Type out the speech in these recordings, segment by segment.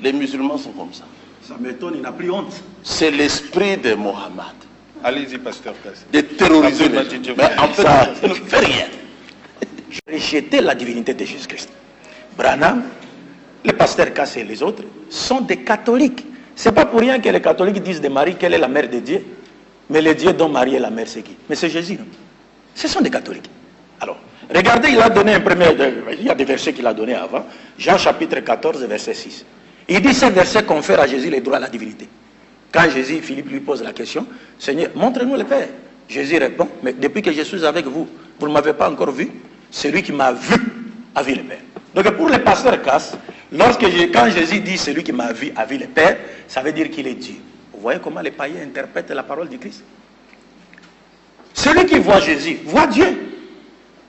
Les musulmans sont comme ça. Ça m'étonne, il n'a plus honte. C'est l'esprit de Mohammed. Allez-y, pasteur Kass. De terroriser les gens. Mais en fait, ça ne fait rien. Rejeter la divinité de Jésus-Christ. Branham, le pasteur Kass et les autres sont des catholiques. C'est pas pour rien que les catholiques disent de Marie qu'elle est la mère de Dieu. Mais le Dieu dont Marie est la mère, c'est qui? Mais c'est Jésus. Non? Ce sont des catholiques. Alors, regardez, il a donné un premier... Il y a des versets qu'il a donnés avant. Jean chapitre 14, verset 6. Il dit, ce verset confère à Jésus les droits à la divinité. Quand Jésus, Philippe lui pose la question, Seigneur, montre-nous le Père. Jésus répond, mais depuis que je suis avec vous, vous ne m'avez pas encore vu. Celui qui m'a vu a vu le Père. Donc pour les pasteurs Kass, quand Jésus dit celui qui m'a vu a vu le Père, ça veut dire qu'il est Dieu. Vous voyez comment les païens interprètent la parole du Christ? Celui qui voit Jésus voit Dieu.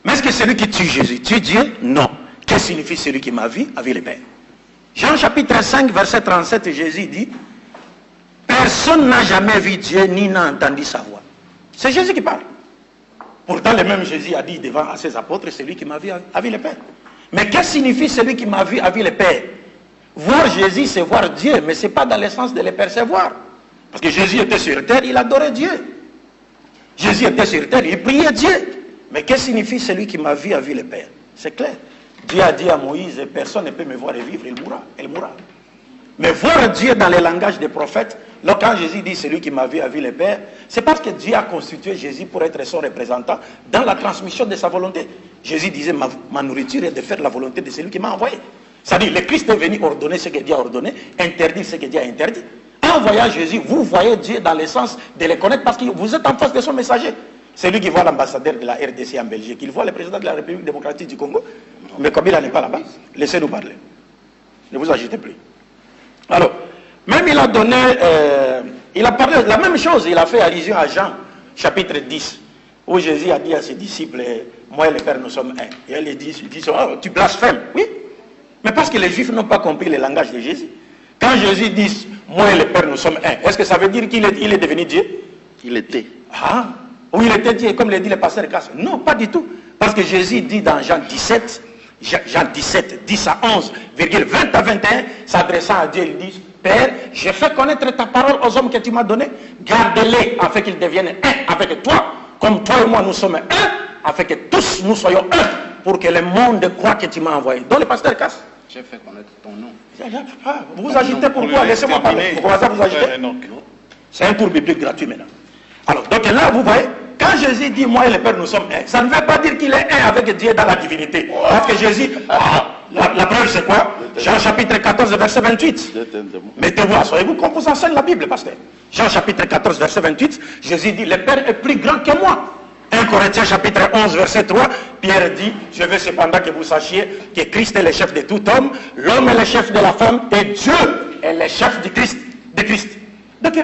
Mais est-ce que celui qui tue Jésus tue Dieu? Non. Qu'est-ce que signifie celui qui m'a vu a vu le Père? Jean chapitre 5, verset 37, Jésus dit, personne n'a jamais vu Dieu ni n'a entendu sa voix. C'est Jésus qui parle. Pourtant, le même Jésus a dit devant à ses apôtres, celui qui m'a vu a vu le Père. Mais qu'est-ce que signifie celui qui m'a vu a vu le Père? Voir Jésus, c'est voir Dieu, mais ce n'est pas dans le sens de le percevoir. Parce que Jésus était sur terre, il adorait Dieu. Jésus était sur terre, il priait Dieu. Mais qu'est-ce que signifie celui qui m'a vu a vu le Père? C'est clair. Dieu a dit à Moïse, personne ne peut me voir et vivre, il mourra. Mais voir Dieu dans le langage des prophètes, quand Jésus dit celui qui m'a vu a vu le Père, c'est parce que Dieu a constitué Jésus pour être son représentant dans la transmission de sa volonté. Jésus disait, ma nourriture est de faire la volonté de celui qui m'a envoyé. C'est-à-dire, le Christ est venu ordonner ce que Dieu a ordonné, interdire ce que Dieu a interdit. En voyant Jésus, vous voyez Dieu dans le sens de le connaître parce que vous êtes en face de son messager. C'est lui qui voit l'ambassadeur de la RDC en Belgique, il voit le président de la République démocratique du Congo. Mais comme il n'est pas là-bas, laissez-nous parler. Ne vous agitez plus. Alors, même il a donné, il a parlé de la même chose, il a fait allusion à Jean, chapitre 10, où Jésus a dit à ses disciples, moi et le Père nous sommes un. Et elle dit, oh, tu blasphèmes. Oui, mais parce que les Juifs n'ont pas compris le langage de Jésus. Quand Jésus dit, moi et le Père nous sommes un, est-ce que ça veut dire qu'il est devenu Dieu? Il était. Ah, ou il était Dieu, comme le dit le pasteur Kass? Non, pas du tout. Parce que Jésus dit dans Jean 17, 10 à 11, 20 à 21, s'adressant à Dieu, il dit, Père, j'ai fait connaître ta parole aux hommes que tu m'as donnés, garde-les afin qu'ils deviennent un avec toi, comme toi et moi nous sommes un, afin que tous nous soyons un, pour que le monde croit que tu m'as envoyé. Donc le pasteur Kass, j'ai fait connaître ton nom. Vous vous agitez pourquoi? Laissez-moi parler. Vous commencez à vous agiter? C'est un cours biblique gratuit maintenant. Alors, donc là, vous voyez, quand Jésus dit, moi et le Père, nous sommes un, ça ne veut pas dire qu'il est un avec Dieu dans la divinité. Parce que Jésus, la preuve c'est quoi? Jean chapitre 14, verset 28. Mettez-vous, soyez-vous qu'on vous enseigne la Bible, pasteur. Jean chapitre 14, verset 28, Jésus dit, le Père est plus grand que moi. 1 Corinthiens chapitre 11, verset 3, Pierre dit, je veux cependant que vous sachiez que Christ est le chef de tout homme, l'homme est le chef de la femme, et Dieu est le chef de Christ. Donc,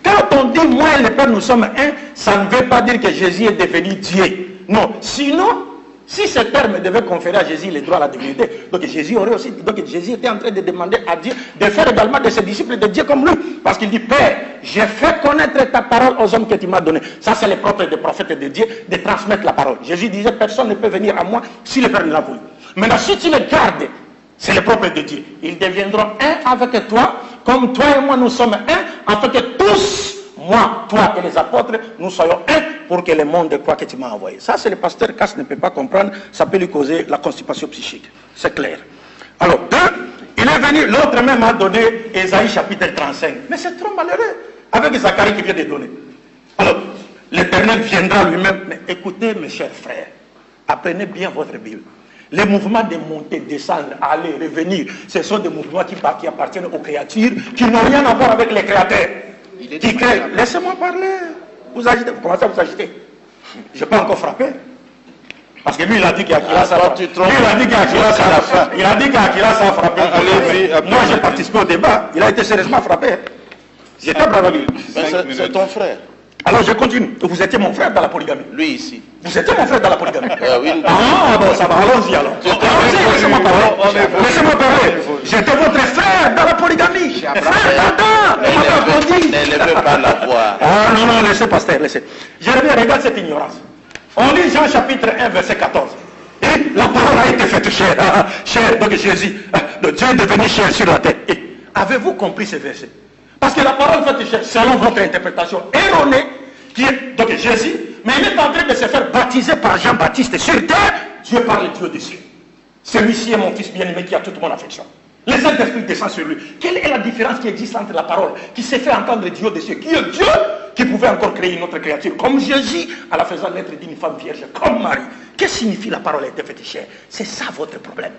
quand on dit moi et le Père nous sommes un, ça ne veut pas dire que Jésus est devenu Dieu. Non, sinon, si ce terme devait conférer à Jésus les droits à la divinité, donc Jésus aurait aussi, donc Jésus était en train de demander à Dieu de faire également de ses disciples de Dieu comme lui. Parce qu'il dit, Père, j'ai fait connaître ta parole aux hommes que tu m'as donné. Ça, c'est le propre des prophètes de Dieu, de transmettre la parole. Jésus disait, personne ne peut venir à moi si le Père ne l'a voulu. Maintenant, si tu le gardes, c'est le propre de Dieu. Ils deviendront un avec toi, comme toi et moi nous sommes un, afin que tous, moi, toi et les apôtres, nous soyons un, pour que le monde croit que tu m'as envoyé. Ça, c'est le pasteur Kass ne peut pas comprendre, ça peut lui causer la constipation psychique. C'est clair. Alors, il est venu, l'autre même a donné Ésaïe chapitre 35. Mais c'est trop malheureux, avec Zacharie qui vient de donner. Alors, l'Éternel viendra lui-même. Mais écoutez, mes chers frères, apprenez bien votre Bible. Les mouvements de monter, descendre, aller, revenir, ce sont des mouvements qui appartiennent aux créatures, qui n'ont rien à voir avec les créateurs. Qui créent. Laissez-moi parler. Vous agitez, vous commencez à vous agiter. Je n'ai pas encore frappé. Parce que lui, il a dit qu'Akira ça a frappé. Lui, il a dit qu'Akira ça a frappé. Il a dit qu'Akira ça a frappé. Moi, j'ai participé au débat. Il a été sérieusement frappé. J'étais bravo à lui. C'est ton frère. Alors je continue. Vous étiez mon frère dans la polygamie. Lui ici. Vous étiez mon frère dans la polygamie. Oui, ah bon, ça va, allons-y alors. Allons-y, laissez-moi parler. Laissez-moi parler. J'étais votre frère dans la polygamie. Frère d'Adam. Ne levez pas la voix. Ah non, non, laissez pasteur, laissez. Je reviens, regarde cette ignorance. On lit Jean chapitre 1, verset 14. Et la parole a été faite chair. Chair, donc Jésus. Dieu est devenu chair sur la terre. Et Avez-vous compris ce verset? Parce que la parole faite chair, selon votre interprétation erronée, qui est donc Jésus, mais il est en train de se faire baptiser par Jean-Baptiste sur terre. Dieu parle Dieu des cieux. Celui-ci est mon fils bien-aimé qui a toute mon affection. Le Saint-Esprit descend sur lui. Quelle est la différence qui existe entre la parole qui s'est fait entendre Dieu des cieux, qui est Dieu, qui pouvait encore créer une autre créature, comme Jésus, en la faisant naître d'une femme vierge, comme Marie? Qu'est-ce que signifie la parole a été faite chair? C'est ça votre problème.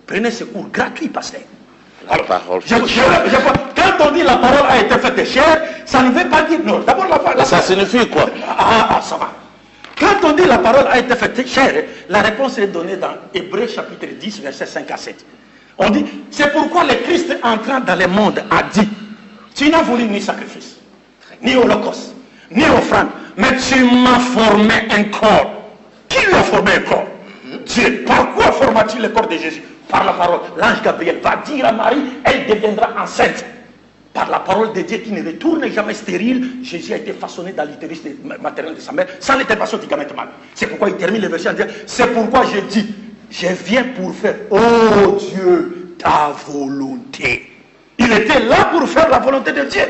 Prenez ce cours gratuit, pasteur. Alors, quand on dit la parole a été faite chair, ça ne veut pas dire non. D'abord, ça signifie quoi? Ça va. Quand on dit la parole a été faite chair, la réponse est donnée dans Hébreux chapitre 10, versets 5 à 7. On dit, c'est pourquoi le Christ entrant dans le monde a dit, tu n'as voulu ni sacrifice, ni holocauste, ni offrande, mais tu m'as formé un corps. Qui lui a formé un corps? Dieu. Par quoi forma-t-il le corps de Jésus? Par la parole. L'ange Gabriel va dire à Marie, elle deviendra enceinte. Par la parole de Dieu qui ne retourne jamais stérile, Jésus a été façonné dans l'utérus maternel de sa mère, sans l'intervention du gamète mâle. C'est pourquoi il termine le verset en disant, c'est pourquoi je dis, je viens pour faire, oh Dieu, ta volonté. Il était là pour faire la volonté de Dieu.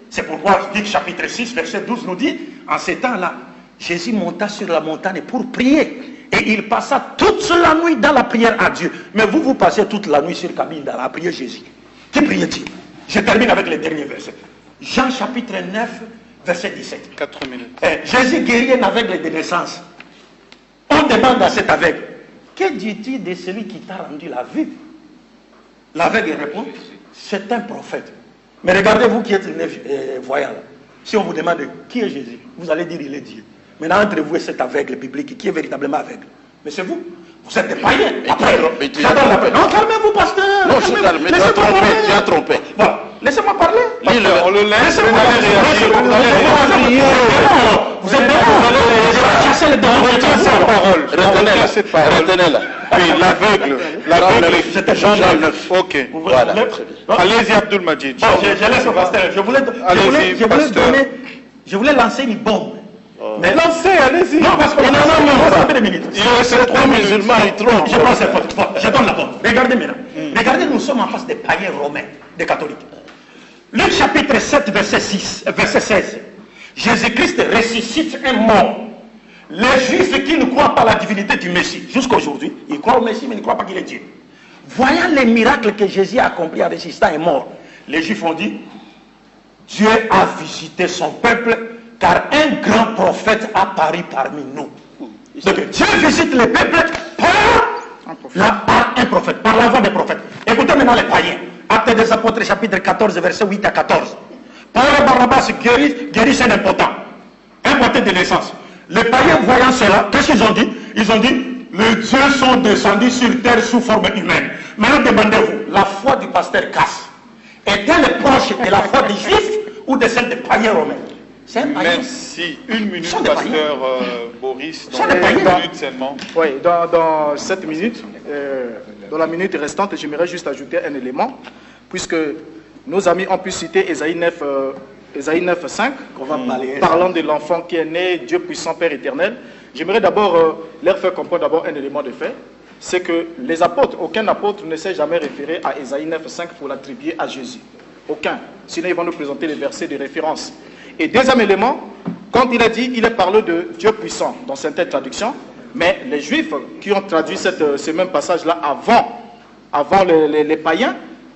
C'est pourquoi Luc chapitre 6, verset 12 nous dit, en ces temps-là, Jésus monta sur la montagne pour prier. Et il passa toute la nuit dans la prière à Dieu. Mais vous passez toute la nuit sur cabine dans la prière Jésus. Qui priait-il? Je termine avec les derniers versets. Jean chapitre 9, verset 17. 4 minutes. Jésus guérit un aveugle de naissance. On demande à cet aveugle, que dis-tu de celui qui t'a rendu la vue? L'aveugle répond, c'est un prophète. Mais regardez vous qui êtes voyant. Si on vous demande qui est Jésus, vous allez dire il est Dieu. Maintenant entre vous et cet aveugle biblique, qui est véritablement aveugle? Mais c'est vous. Vous êtes des païens. Après, non, calmez-vous, pasteur. Non, je suis calme. Tu as trompé. Bon, laissez-moi parler. On le laisse. Vous êtes chasser les parole. Retenez-la. Oui, l'aveugle. J'étais Jean 9. Ok. Voilà. Allez-y, Abdul Majid. Bon, je laisse le pasteur. Je voulais lancer une bombe. Mais lancez, allez-y. Non, parce que il reste 3 musulmans, je pense que je donne la bombe. Regardez maintenant. Regardez, nous sommes en face des païens romains, des catholiques. Luc chapitre 7, verset 16. Jésus-Christ ressuscite un mort. Les Juifs qui ne croient pas à la divinité du Messie, jusqu'à aujourd'hui, ils croient au Messie, mais ils ne croient pas qu'il est Dieu. Voyant les miracles que Jésus a accomplis en ressuscitant un mort, les Juifs ont dit, Dieu a visité son peuple, car un grand prophète a paru parmi nous. Donc Dieu visite le peuple par un prophète, par la voix des prophètes. Écoutez maintenant les païens. Actes des apôtres chapitre 14, verset 8 à 14. Paul et Barnabas guérissent un impotent de naissance. Les païens voyant cela, qu'est-ce qu'ils ont dit? Ils ont dit, les dieux sont descendus sur terre sous forme humaine. Maintenant demandez-vous, la foi du pasteur Casse est-elle proche de la foi des Juifs ou de celle des païens romains? Merci. Une minute, pasteur Boris. Dans 1 minute seulement. Oui, dans 7 minutes, dans la minute restante, j'aimerais juste ajouter un élément, puisque nos amis ont pu citer Ésaïe 9, 5, parlant de l'enfant qui est né, Dieu puissant, Père éternel. J'aimerais d'abord leur faire comprendre d'abord un élément de fait, c'est que les apôtres, aucun apôtre ne s'est jamais référé à Ésaïe 9, 5 pour l'attribuer à Jésus. Aucun. Sinon, ils vont nous présenter les versets de référence. Et deuxième élément, quand il a dit, il est parlé de Dieu puissant dans certaines traductions, mais les Juifs qui ont traduit ce même passage-là avant les païens,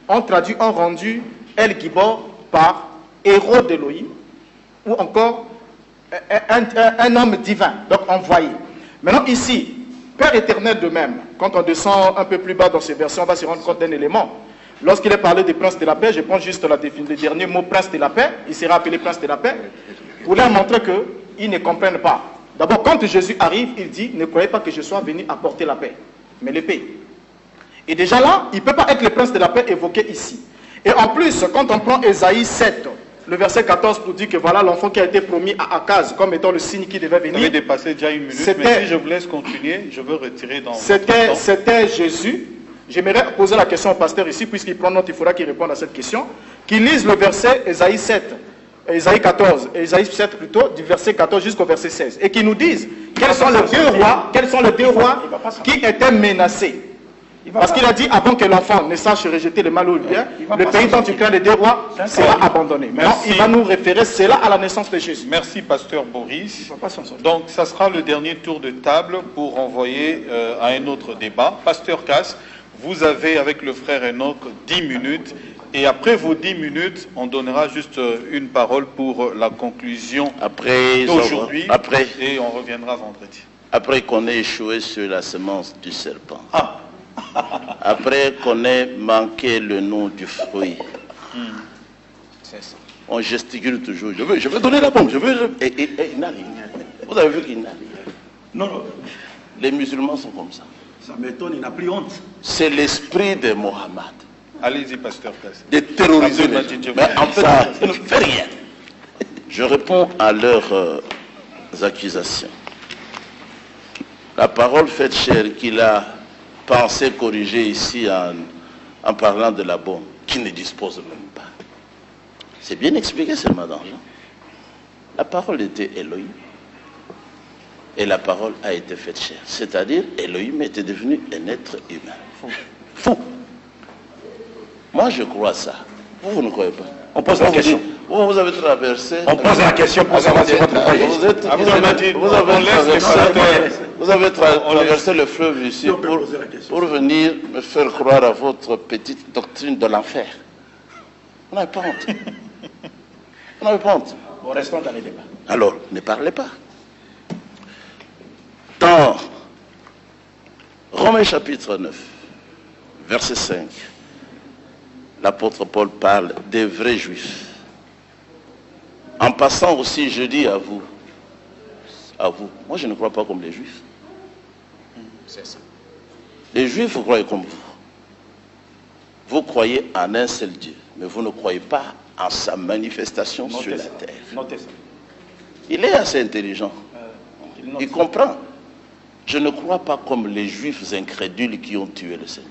ont rendu El Gibor par héros d'Élohim, ou encore un homme divin, donc envoyé. Maintenant ici, Père éternel de même, quand on descend un peu plus bas dans ces versions, on va se rendre compte d'un élément. Lorsqu'il est parlé des princes de la paix, je prends juste le dernier mot, prince de la paix, il sera appelé prince de la paix, pour leur montrer qu'ils ne comprennent pas. D'abord, quand Jésus arrive, il dit, ne croyez pas que je sois venu apporter la paix, mais l'épée. Et déjà là, il ne peut pas être le prince de la paix évoqué ici. Et en plus, quand on prend Ésaïe 7, le verset 14 pour dire que voilà l'enfant qui a été promis à Akaz comme étant le signe qui devait venir. Vous avez dépassé déjà une minute, mais si je vous laisse continuer, je veux retirer dans... C'était Jésus. J'aimerais poser la question au pasteur ici, puisqu'il prend note, il faudra qu'il réponde à cette question. Qu'il lise le verset Ésaïe 7, Ésaïe 14, Ésaïe 7 plutôt, du verset 14 jusqu'au verset 16. Et qu'il nous dise quels sont les deux rois qui étaient menacés. Parce qu'il a dit, avant que l'enfant ne sache rejeter le mal ou le bien, le pays dont tu crains les deux rois sera abandonné. Maintenant, il va nous référer cela à la naissance de Jésus. Merci, pasteur Boris. Donc, ça sera le dernier tour de table pour envoyer à un autre débat. Pasteur Casse, vous avez, avec le frère Enoch, 10 minutes. Et après vos 10 minutes, on donnera juste une parole pour la conclusion d'aujourd'hui. Et on reviendra vendredi. Après qu'on ait échoué sur la semence du serpent. Après qu'on ait manqué le nom du fruit. On gesticule toujours. Je veux donner la bombe. Et il n'a rien. Vous avez vu qu'il n'a rien. Non. Les musulmans sont comme ça. Ça m'étonne, il n'a plus honte. C'est l'esprit de Mohammed. Allez-y, pasteur Casse. De terroriser les gens. Mais en fait, il ne fait rien. Je réponds à leurs accusations. La parole faite chair qu'il a pensé corriger ici en parlant de la bombe, qui ne dispose même pas. C'est bien expliqué seulement dans Jean. La parole était Elohim. Et la parole a été faite chair. C'est-à-dire, Elohim était devenu un être humain. Fou. Moi, je crois ça. Vous ne croyez pas? On pose la question. Vous avez traversé... On pose la question pour savoir si votre croyance. Vous avez traversé le fleuve ici pour venir me faire croire à votre petite doctrine de l'enfer. On n'avait pas honte. On n'avait pas honte. Bon, restons dans les débats. Alors, ne parlez pas. Dans Romains chapitre 9, verset 5, l'apôtre Paul parle des vrais juifs. En passant aussi, je dis à vous, moi je ne crois pas comme les juifs. C'est ça. Les juifs, vous croyez comme vous. Vous croyez en un seul Dieu, mais vous ne croyez pas en sa manifestation sur la terre. Notez ça. Il est assez intelligent. Il comprend. Je ne crois pas comme les juifs incrédules qui ont tué le Seigneur.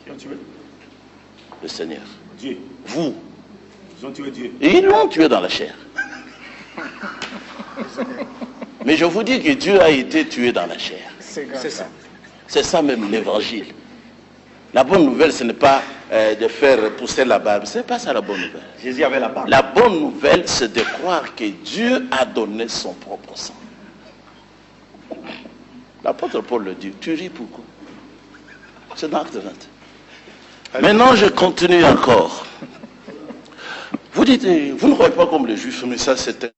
Qui ont tué? Le Seigneur. Dieu. Vous. Ils ont tué Dieu. Et ils l'ont tué dans la chair. Mais je vous dis que Dieu a été tué dans la chair. C'est ça. C'est ça même l'évangile. La bonne nouvelle, ce n'est pas de faire pousser la barbe. Ce n'est pas ça la bonne nouvelle. Jésus avait la barbe. La bonne nouvelle, c'est de croire que Dieu a donné son propre sang. L'apôtre Paul le dit. Tu ris pourquoi? C'est dans Acte 20. Maintenant, je continue encore. Vous dites, vous ne croyez pas comme les juifs, mais ça c'est un...